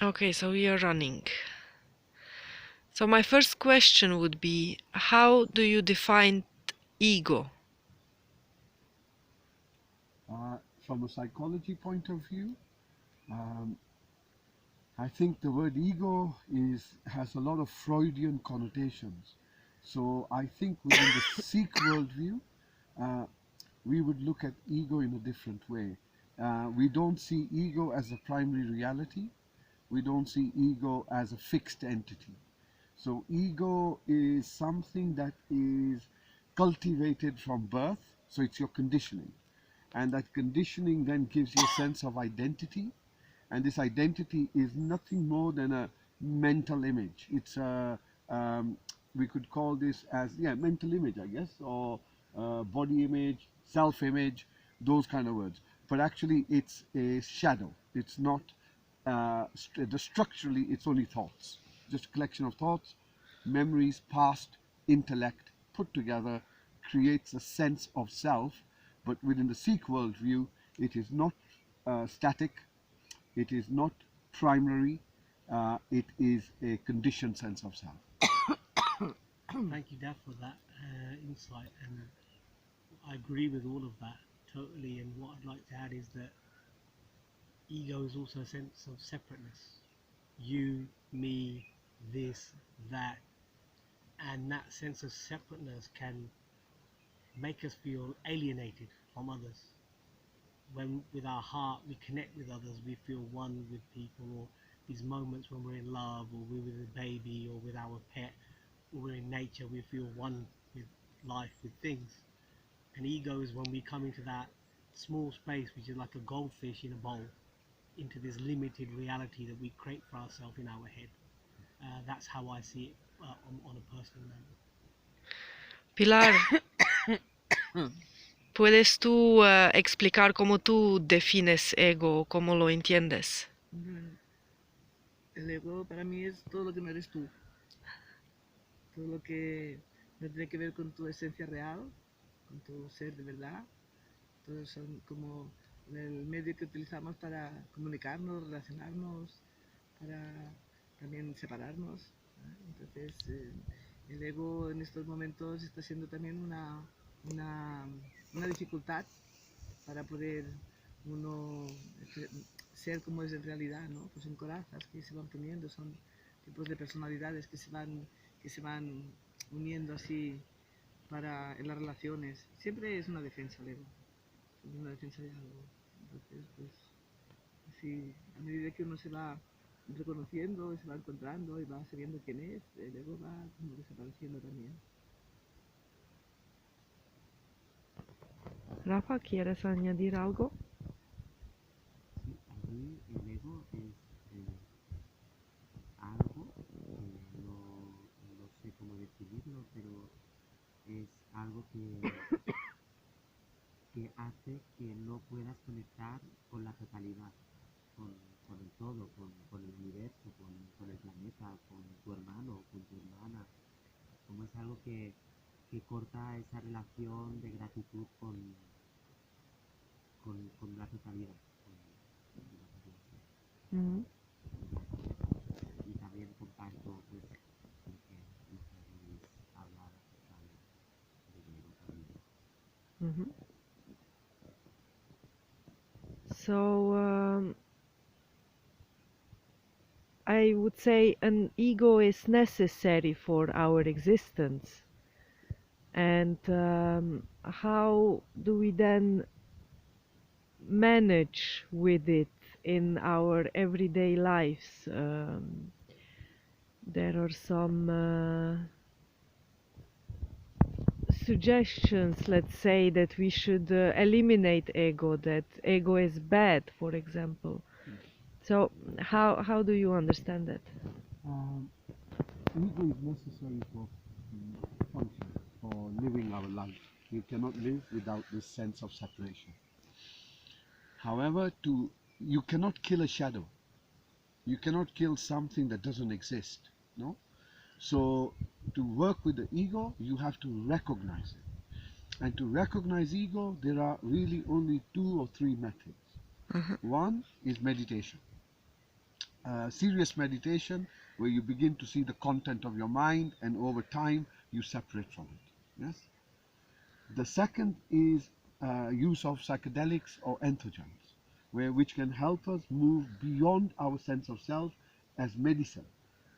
Okay, so we are running. So my first question would be, how do you define ego? From a psychology point of view, um, I think the word ego has a lot of Freudian connotations. So I think within the Sikh worldview, uh, we would look at ego in a different way. We don't see ego as a primary reality. We don't see ego as a fixed entity. So ego is something that is cultivated from birth. So it's your conditioning. And that conditioning then gives you a sense of identity, and this identity is nothing more than a mental image. It's a we could call this as, yeah, mental image, I guess, or body image, self image, those kind of words. But actually it's a shadow. It's not structurally, it's only thoughts, just a collection of thoughts, memories, past, intellect put together creates a sense of self. But within the Sikh worldview, it is not static, it is not primary, it is a conditioned sense of self. Thank you, Dad, for that insight, and I agree with all of that totally. And what I'd like to add is that ego is also a sense of separateness. You, me, this, that, and that sense of separateness can make us feel alienated from others. When with our heart we connect with others, we feel one with people, or these moments when we're in love, or we're with a baby, or with our pet, or we're in nature, we feel one with life, with things. And ego is when we come into that small space, which is like a goldfish in a bowl, into this limited reality that we create for ourselves in our head. That's how I see it on a personal level. Pilar, ¿puedes tú explicar cómo tú defines ego, cómo lo entiendes? Bueno, el ego para mí es todo lo que no eres tú, todo lo que no tiene que ver con tu esencia real, con tu ser de verdad. Todos son como el medio que utilizamos para comunicarnos, relacionarnos, para también separarnos. Entonces, el ego en estos momentos está siendo también una, una dificultad para poder uno ser como es en realidad, ¿no? Pues son corazas que se van poniendo, son tipos de personalidades que se van uniendo así para en las relaciones. Siempre es una defensa el ego, siempre es una defensa de algo. Entonces, pues, así, a medida que uno se va reconociendo, se va encontrando y va sabiendo quién es, el ego va como desapareciendo también. Rafa, ¿quieres añadir algo? Sí, a mí el ego es algo que no sé cómo definirlo, pero es algo que hace que no puedas conectar con la totalidad, con, con el todo, con el universo, con el planeta, con tu hermano, con tu hermana. Como es algo que corta esa relación de gratitud con la totalidad. Mm. Y también comparto pues lo que habéis hablado de Diego también. Mhm. So I would say an ego is necessary for our existence. And how do we then manage with it in our everyday lives? There are some suggestions, let's say, that we should eliminate ego, that ego is bad, for example. So how do you understand that? Um, Ego is necessary for function, for living our life. You cannot live without this sense of separation. However, you cannot kill a shadow. You cannot kill something that doesn't exist. No. So to work with the ego, you have to recognize it. And to recognize ego, there are really only two or three methods. Uh-huh. One is meditation. serious meditation where you begin to see the content of your mind and over time you separate from it. Yes. The second is use of psychedelics or entheogens, which can help us move beyond our sense of self as medicine,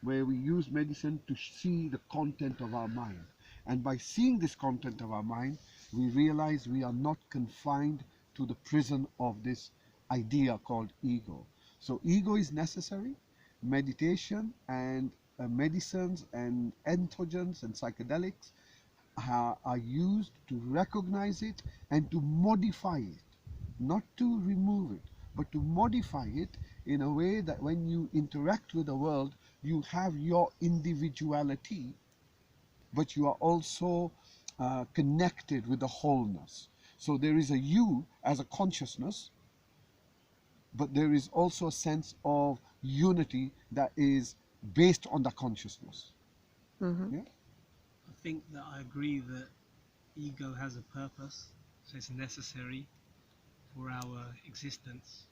where we use medicine to see the content of our mind. And by seeing this content of our mind, we realize we are not confined to the prison of this idea called ego. So ego is necessary. Meditation and medicines and entheogens and psychedelics are used to recognize it and to modify it, not to remove it, but to modify it in a way that when you interact with the world, you have your individuality, but you are also connected with the wholeness. So there is a you as a consciousness, but there is also a sense of unity that is based on the consciousness. Mhm. Yeah? I think that I agree that ego has a purpose, so it's necessary for our existence.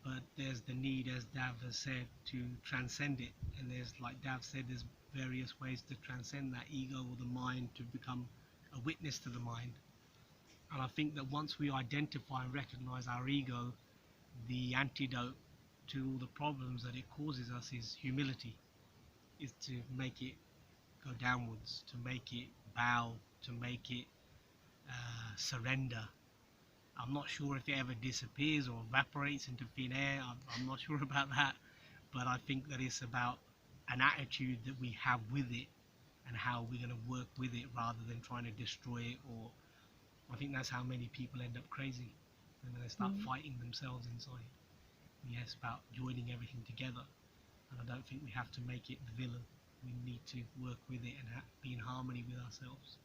But there's the need, as Dav has said, to transcend it. And there's, like Dav said, there's various ways to transcend that ego or the mind to become a witness to the mind. And I think that once we identify and recognize our ego, the antidote to all the problems that it causes us is humility, is to make it go downwards, to make it bow, to make it surrender. I'm not sure if it ever disappears or evaporates into thin air. I'm not sure about that, but I think that it's about an attitude that we have with it and how we're going to work with it rather than trying to destroy it. Or I think that's how many people end up crazy, and then they start fighting themselves inside. Yeah, it's about joining everything together, and I don't think we have to make it the villain. We need to work with it and be in harmony with ourselves.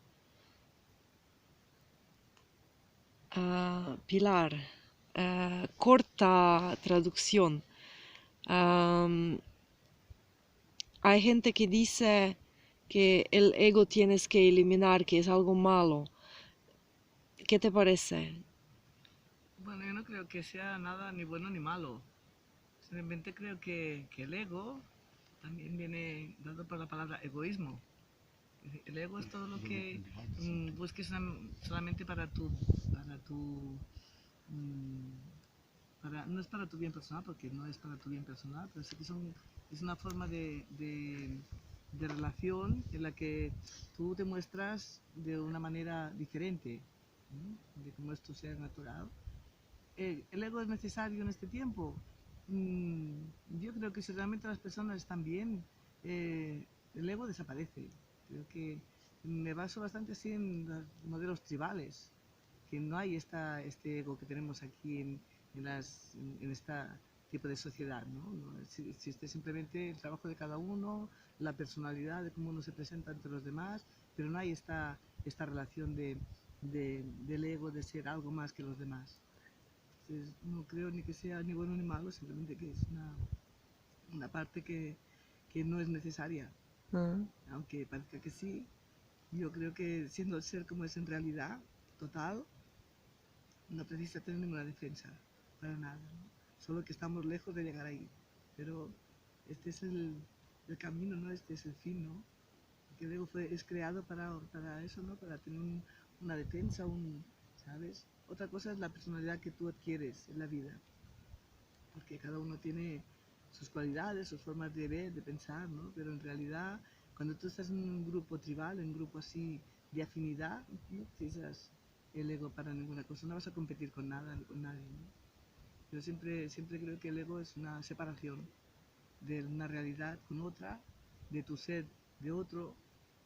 Pilar, corta traducción. Hay gente que dice que el ego tienes que eliminar, que es algo malo. ¿Qué te parece? Bueno, yo no creo que sea nada ni bueno ni malo. Simplemente creo que el ego también viene dado por la palabra egoísmo. El ego es todo lo que busques solamente para no es para tu bien personal, porque no es para tu bien personal, pero sí que es una forma de relación en la que tú te muestras de una manera diferente, ¿no? De cómo es tu ser natural. ¿El ego es necesario en este tiempo? Yo creo que si realmente las personas están bien, el ego desaparece. Creo que me baso bastante así en los modelos tribales, que no hay este ego que tenemos aquí en este tipo de sociedad, ¿no? No existe simplemente el trabajo de cada uno, la personalidad de cómo uno se presenta ante los demás, pero no hay esta relación del ego de ser algo más que los demás. Entonces, no creo ni que sea ni bueno ni malo, simplemente que es una parte que no es necesaria. Aunque parezca que sí, yo creo que siendo el ser como es en realidad, total, no precisa tener ninguna defensa, para nada, ¿no? Solo que estamos lejos de llegar ahí. Pero este es el camino, ¿no? Este es el fin, ¿no? Que luego es creado para eso, ¿no? Para tener una defensa, ¿sabes? Otra cosa es la personalidad que tú adquieres en la vida, porque cada uno tiene sus cualidades, sus formas de ver, de pensar, ¿no? Pero en realidad, cuando tú estás en un grupo tribal, en un grupo así de afinidad, no utilizas el ego para ninguna cosa, no vas a competir con nada ni con nadie, ¿no? Yo siempre creo que el ego es una separación de una realidad con otra, de tu ser de otro.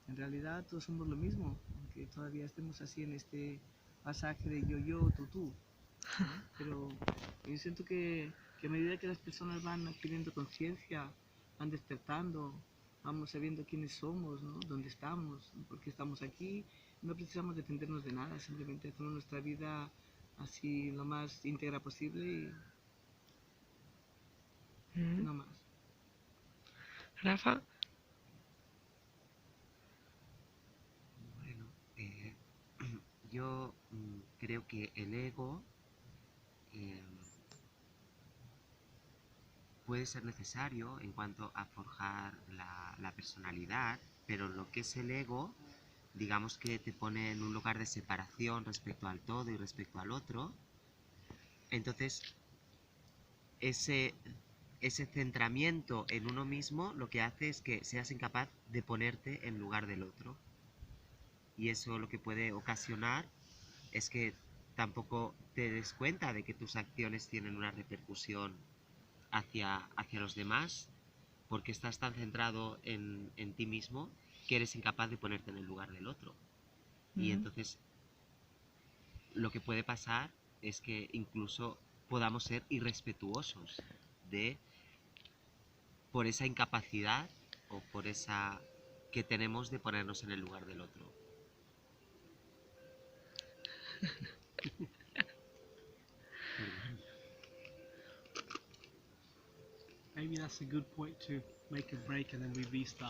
En realidad todos somos lo mismo, aunque todavía estemos así en este pasaje de yo, tú, ¿no? Pero yo siento que a medida que las personas van adquiriendo conciencia, van despertando, vamos sabiendo quiénes somos, ¿no? Dónde estamos, por qué estamos aquí, no precisamos defendernos de nada, simplemente hacemos nuestra vida así lo más íntegra posible y no más. Rafa? Bueno, yo creo que el ego puede ser necesario en cuanto a forjar la personalidad, pero lo que es el ego, digamos que te pone en un lugar de separación respecto al todo y respecto al otro. Entonces, ese, ese centramiento en uno mismo lo que hace es que seas incapaz de ponerte en lugar del otro. Y eso lo que puede ocasionar es que tampoco te des cuenta de que tus acciones tienen una repercusión hacia los demás, porque estás tan centrado en ti mismo que eres incapaz de ponerte en el lugar del otro. Y Mhm. entonces lo que puede pasar es que incluso podamos ser irrespetuosos de por esa incapacidad o por esa que tenemos de ponernos en el lugar del otro. Perdón. Maybe that's a good point to make a break and then we restart.